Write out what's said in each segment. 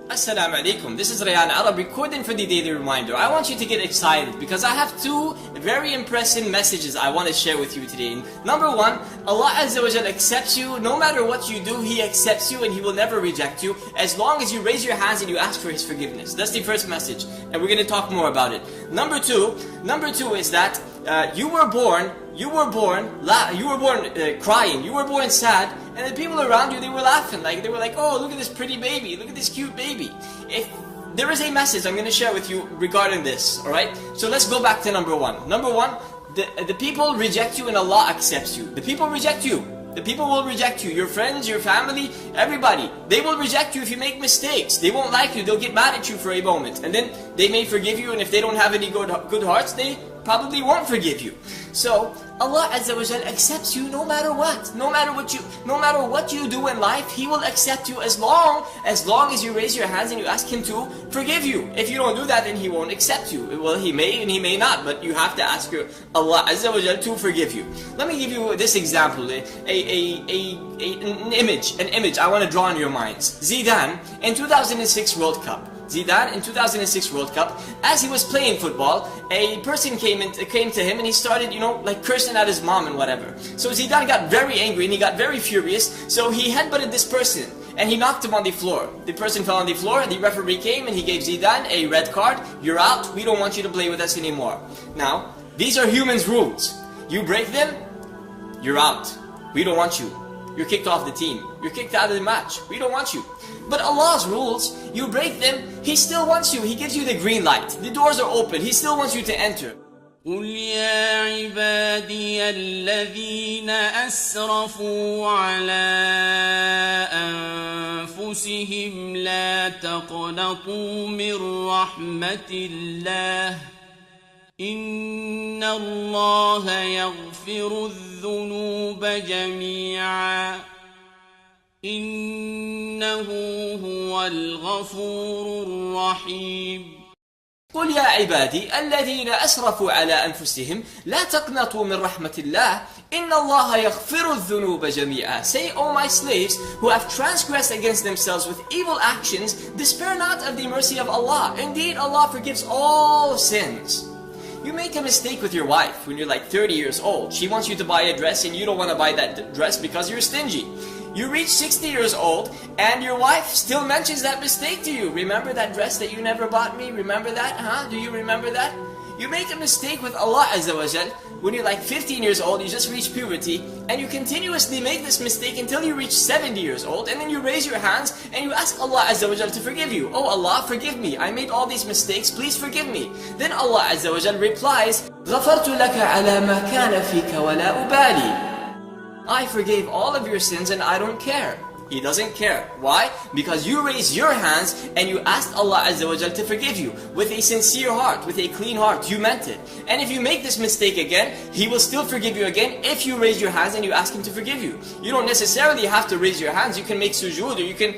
Assalamu alaikum, this is Rayan Arab recording for the daily reminder. I want you to get excited because I have two very impressive messages I want to share with you today. Number one, Allah Azza wa Jal accepts you. No matter what you do, He accepts you and He will never reject you as long as you raise your hands and you ask for His forgiveness. That's the first message, and we're going to talk more about it. Number two is that you were born crying, you were born sad, and the people around you, they were laughing, they were like, oh, look at this pretty baby, look at this cute baby. If there is a message I'm going to share with you regarding this, alright? So let's go back to number one. Number one, the people reject you and Allah accepts you. The people reject you. The people will reject you. Your friends, your family, everybody. They will reject you if you make mistakes. They won't like you. They'll get mad at you for a moment. And then they may forgive you, and if they don't have any good hearts, they probably won't forgive you. So Allah Azza wa Jal accepts you no matter what. No matter what you do in life, He will accept you as long as you raise your hands and you ask Him to forgive you. If you don't do that, then He won't accept you. Well, He may and He may not, but you have to ask Allah Azza wa Jal to forgive you. Let me give you this example, an image I want to draw in your minds. Zidane in 2006 World Cup. Zidane in 2006 World Cup, as he was playing football, a person came to him and he started, cursing at his mom and whatever. So Zidane got very angry and he got very furious, so he headbutted this person and he knocked him on the floor. The person fell on the floor, the referee came and he gave Zidane a red card. You're out, we don't want you to play with us anymore. Now, these are humans' rules. You break them, you're out. We don't want you. You're kicked off the team. You're kicked out of the match. We don't want you. But Allah's rules, you break them, He still wants you. He gives you the green light. The doors are open. He still wants you to enter. قل يا عبادي الذين أسرفوا على أنفسهم لا تقنطوا من رحمة الله إن الله يغفر الذنوب جميعا إنه هو الغفور الرحيم. قل يا عبادي الذين أسرفوا على أنفسهم لا تقنطوا من رحمة الله إن الله يغفر الذنوب جميعا. Say, O my slaves who have transgressed against themselves with evil actions, despair not of the mercy of Allah. Indeed, Allah forgives all sins. You make a mistake with your wife when you're like 30 years old. She wants you to buy a dress and you don't want to buy that dress because you're stingy. You reach 60 years old and your wife still mentions that mistake to you. Remember that dress that you never bought me? Remember that? Huh? Do you remember that? You make a mistake with Allah Azza wa Jal when you're like 15 years old, you just reach puberty, and you continuously make this mistake until you reach 70 years old, and then you raise your hands and you ask Allah Azza wa Jal to forgive you. Oh Allah, forgive me. I made all these mistakes. Please forgive me. Then Allah Azza wa Jal replies, غَفَرْتُ لَكَ عَلَى مَا كَانَ فِيكَ وَلَا أُبَالِي. I forgave all of your sins and I don't care. He doesn't care. Why? Because you raised your hands and you asked Allah Azza wa Jal to forgive you with a sincere heart, with a clean heart. You meant it. And if you make this mistake again, He will still forgive you again if you raise your hands and you ask Him to forgive you. You don't necessarily have to raise your hands. You can make sujood or you can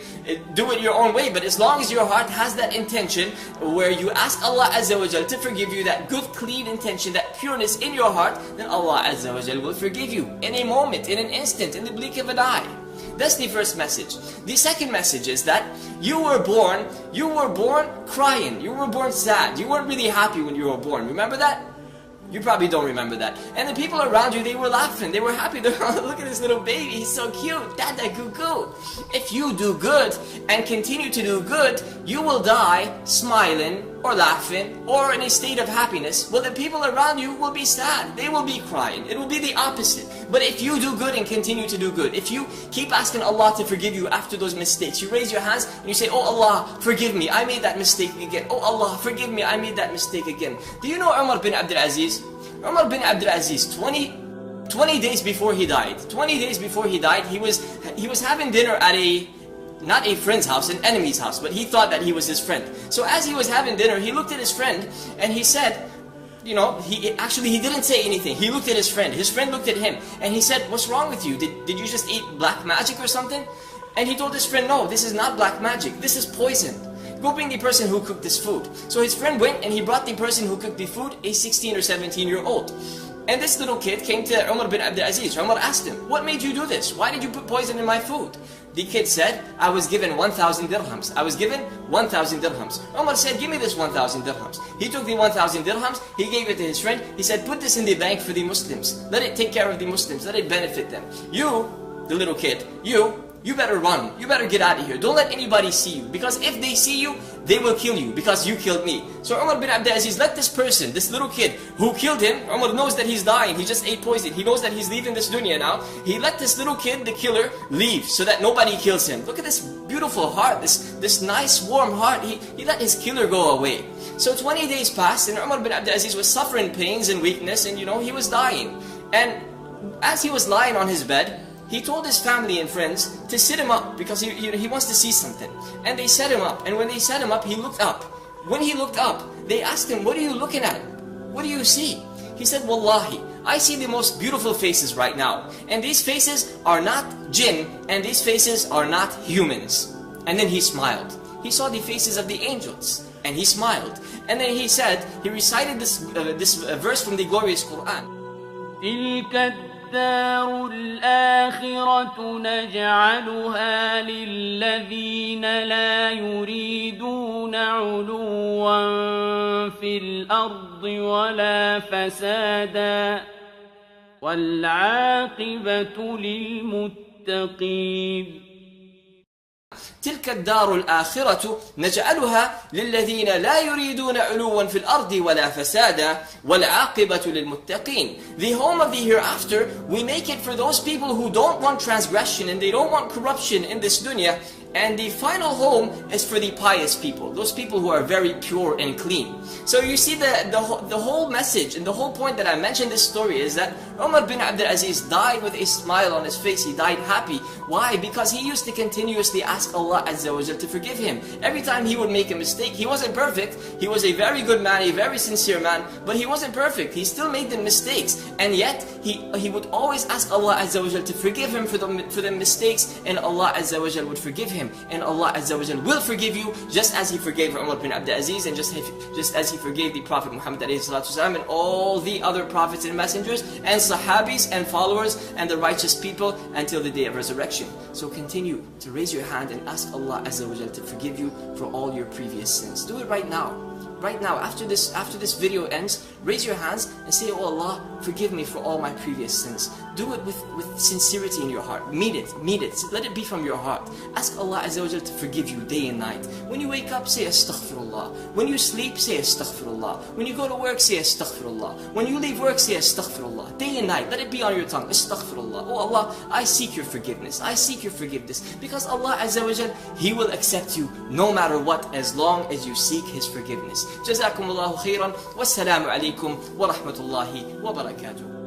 do it your own way. But as long as your heart has that intention where you ask Allah Azza wa Jal to forgive you, that good clean intention, that pureness in your heart, then Allah Azza wa Jal will forgive you in a moment, in an instant, in the blink of an eye. That's the first message. The second message is that you were born crying. You were born sad. You weren't really happy when you were born. Remember that? You probably don't remember that. And the people around you, they were laughing. They were happy. They were, look at this little baby. He's so cute. Dada goo goo. If you do good and continue to do good, you will die smiling or laughing or in a state of happiness. Well, the people around you will be sad. They will be crying. It will be the opposite. But if you do good and continue to do good, if you keep asking Allah to forgive you after those mistakes, you raise your hands and you say, oh Allah, forgive me. I made that mistake again. Oh Allah, forgive me. I made that mistake again. Do you know Umar bin Abdul Aziz? Umar bin Abdul Aziz, 20 days before he died, he was having dinner at not a friend's house, an enemy's house, but he thought that he was his friend. So as he was having dinner, he looked at his friend and he said, he didn't say anything. He looked at his friend looked at him and he said, what's wrong with you? Did you just eat black magic or something? And he told his friend, no, this is not black magic, this is poison. Go bring the person who cooked this food. So his friend went and he brought the person who cooked the food, a 16 or 17-year-old. And this little kid came to Umar bin Abdul Aziz. Umar asked him, what made you do this? Why did you put poison in my food? The kid said, I was given 1,000 dirhams. I was given 1,000 dirhams. Umar said, give me this 1,000 dirhams. He took the 1,000 dirhams, he gave it to his friend. He said, put this in the bank for the Muslims. Let it take care of the Muslims. Let it benefit them. You, the little kid, you better run. You better get out of here. Don't let anybody see you. Because if they see you, they will kill you because you killed me. So Umar bin Abdul Aziz let this person, this little kid who killed him, Umar knows that he's dying. He just ate poison. He knows that he's leaving this dunya now. He let this little kid, the killer, leave so that nobody kills him. Look at this beautiful heart, this nice warm heart. He let his killer go away. So 20 days passed and Umar bin Abdul Aziz was suffering pains and weakness and he was dying. And as he was lying on his bed, he told his family and friends to sit him up because he wants to see something. And they set him up. And when they set him up, he looked up. When he looked up, they asked him, what are you looking at? What do you see? He said, Wallahi, I see the most beautiful faces right now. And these faces are not jinn, and these faces are not humans. And then he smiled. He saw the faces of the angels. And he smiled. And then he said, he recited this verse from the glorious Quran. الدار الآخرة نجعلها للذين لا يريدون علوا في الأرض ولا فسادا والعاقبة للمتقين. تلك الدار الآخرة نجعلها للذين لا يريدون علوا في الأرض ولا فسادا والعاقبة للمتقين. The home of the hereafter, we make it for those people who don't want transgression and they don't want corruption in this dunya. And the final home is for the pious people, those people who are very pure and clean. So you see the whole message and the whole point that I mentioned this story is that Umar bin Abdul Aziz died with a smile on his face. He died happy. Why? Because he used to continuously ask Allah Azza wa Jal to forgive him. Every time he would make a mistake, he wasn't perfect. He was a very good man, a very sincere man, but he wasn't perfect. He still made the mistakes. And yet, he would always ask Allah Azza wa Jal to forgive him for the mistakes, and Allah Azza wa Jal would forgive him. And Allah Azza wa Jal will forgive you just as He forgave Umar bin Abdul Aziz and just as He forgave the Prophet Muhammad ﷺ and all the other prophets and messengers and sahabis and followers and the righteous people until the day of resurrection. So continue to raise your hand and ask Allah Azza wa Jal to forgive you for all your previous sins. Do it right now. Right now, after this video ends, raise your hands and say, Oh Allah, forgive me for all my previous sins. Do it with sincerity in your heart. Mean it. Let it be from your heart. Ask Allah Azza wa Jal to forgive you day and night. When you wake up, say Astaghfirullah. When you sleep, say Astaghfirullah. When you go to work, say Astaghfirullah. When you leave work, say Astaghfirullah. Day and night, let it be on your tongue. Astaghfirullah. Oh Allah, I seek your forgiveness. I seek your forgiveness. Because Allah Azza wa Jal, He will accept you no matter what, as long as you seek His forgiveness. جزاكم الله خيرا والسلام عليكم ورحمة الله وبركاته.